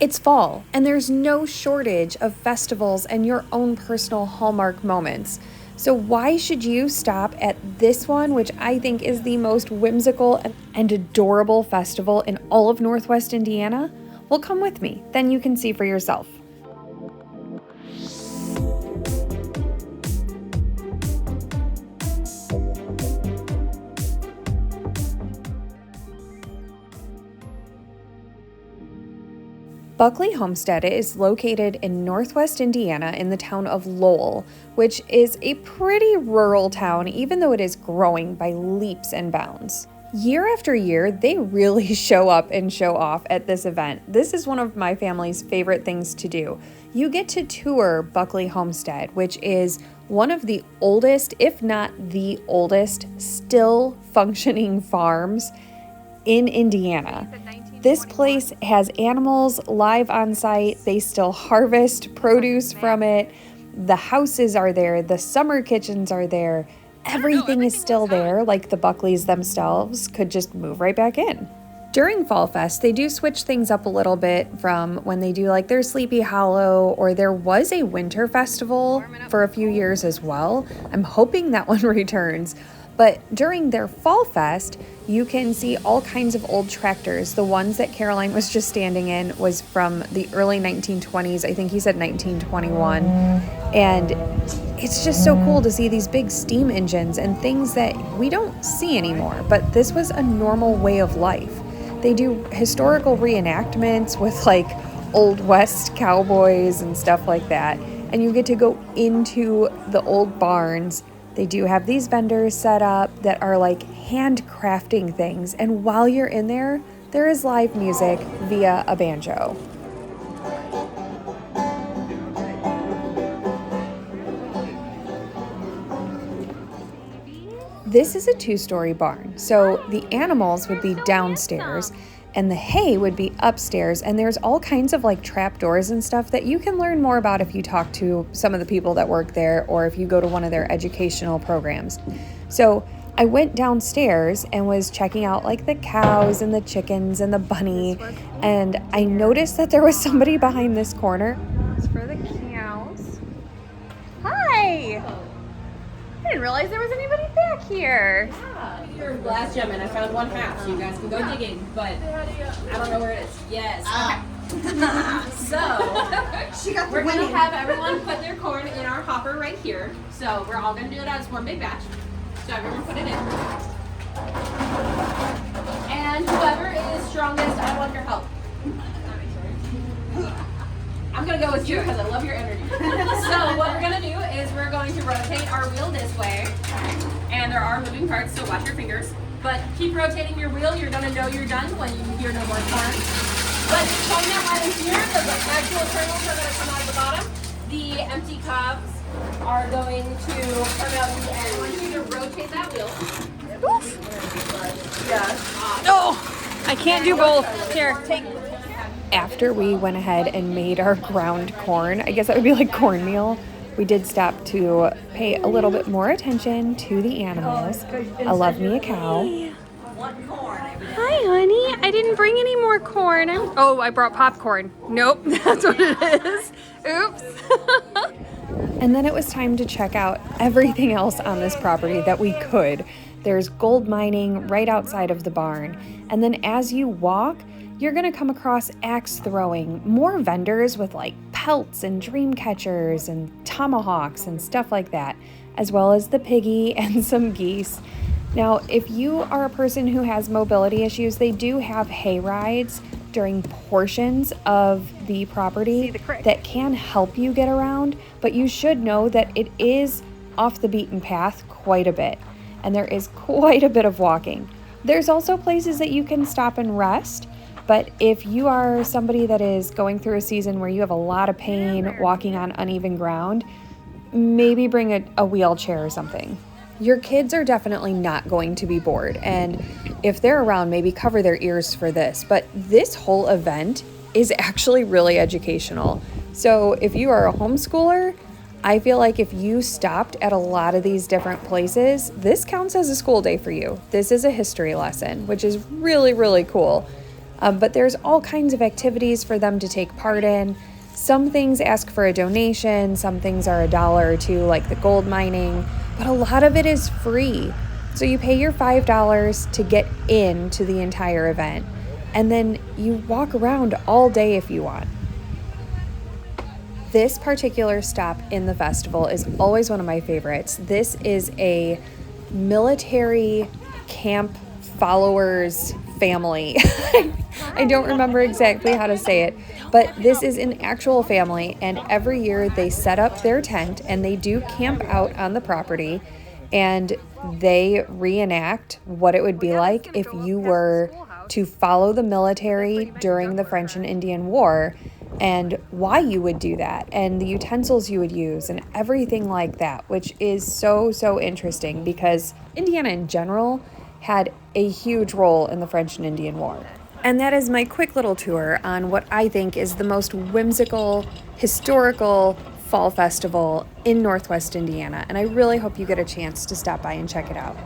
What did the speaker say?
It's fall, and there's no shortage of festivals and your own personal hallmark moments. So why should you stop at this one, which I think is the most whimsical and adorable festival in all of Northwest Indiana? Well, come with me, then you can see for yourself. Buckley Homestead is located in Northwest Indiana in the town of Lowell, which is a pretty rural town, even though it is growing by leaps and bounds. Year after year, they really show up and show off at this event. This is one of my family's favorite things to do. You get to tour Buckley Homestead, which is one of the oldest, if not the oldest, still functioning farms in Indiana. This place has animals live on site. They still harvest produce from it. The houses are there. The summer kitchens are there. Everything is still there, like the Buckleys themselves could just move right back in. During Fall Fest, they do switch things up a little bit from when they do like their Sleepy Hollow, or there was a winter festival for a few years as well. I'm hoping that one returns. But during their Fall Fest, you can see all kinds of old tractors. The ones that Caroline was just standing in was from the early 1920s. I think he said 1921. And it's just so cool to see these big steam engines and things that we don't see anymore. But this was a normal way of life. They do historical reenactments with like Old West cowboys and stuff like that. And you get to go into the old barns. They do have these vendors set up that are like handcrafting things, and while you're in there, there is live music via a banjo. This is a 2-story barn, so the animals would be downstairs and the hay would be upstairs, and there's all kinds of like trap doors and stuff that you can learn more about if you talk to some of the people that work there or if you go to one of their educational programs. So I went downstairs and was checking out like the cows and the chickens and the bunny, and I noticed that there was somebody behind this corner. It's for the cows. Hi! I didn't realize there was anybody back here. Your glass gem, and I found one half, so you guys can go digging, but I don't know where it is. Yes. So we're gonna have everyone put their corn in our hopper right here. So we're all gonna do it as one big batch. So everyone put it in. And whoever is strongest, I want your help. I'm gonna go with you because I love your energy. So what we're gonna do is we're going to rotate our wheel this way. And there are moving parts, so watch your fingers. But keep rotating your wheel. You're gonna know you're done when you hear no more corn. But point that line in here, the actual kernels are gonna come out of the bottom. The empty cobs are going to come out the end. I want you to rotate that wheel. Yeah. Oh, I can't do both. Here, take. After we went ahead and made our ground corn, I guess that would be like cornmeal, we did stop to pay a little bit more attention to the animals. I love me a cow. Hi, honey. I didn't bring any more corn. I brought popcorn. Nope, that's what it is. Oops. And then it was time to check out everything else on this property that we could. There's gold mining right outside of the barn. And then as you walk, you're gonna come across axe throwing, more vendors with like pelts and dream catchers and tomahawks and stuff like that, as well as the piggy and some geese. Now, if you are a person who has mobility issues, they do have hay rides during portions of the property that can help you get around, but you should know that it is off the beaten path quite a bit, and there is quite a bit of walking. There's also places that you can stop and rest. But if you are somebody that is going through a season where you have a lot of pain walking on uneven ground, maybe bring a wheelchair or something. Your kids are definitely not going to be bored, and if they're around, maybe cover their ears for this. But this whole event is actually really educational. So if you are a homeschooler, I feel like if you stopped at a lot of these different places, this counts as a school day for you. This is a history lesson, which is really, really cool. But there's all kinds of activities for them to take part in. Some things ask for a donation, some things are $1 or $2, like the gold mining, but a lot of it is free. So you pay your $5 to get into the entire event, and then you walk around all day if you want. This particular stop in the festival is always one of my favorites. This is a military camp followers family. I don't remember exactly how to say it, but this is an actual family, and every year they set up their tent and they do camp out on the property, and they reenact what it would be like if you were to follow the military during the French and Indian War, and why you would do that, and the utensils you would use, and everything like that, which is so interesting because Indiana in general had a huge role in the French and Indian War. And that is my quick little tour on what I think is the most whimsical, historical fall festival in Northwest Indiana, and I really hope you get a chance to stop by and check it out.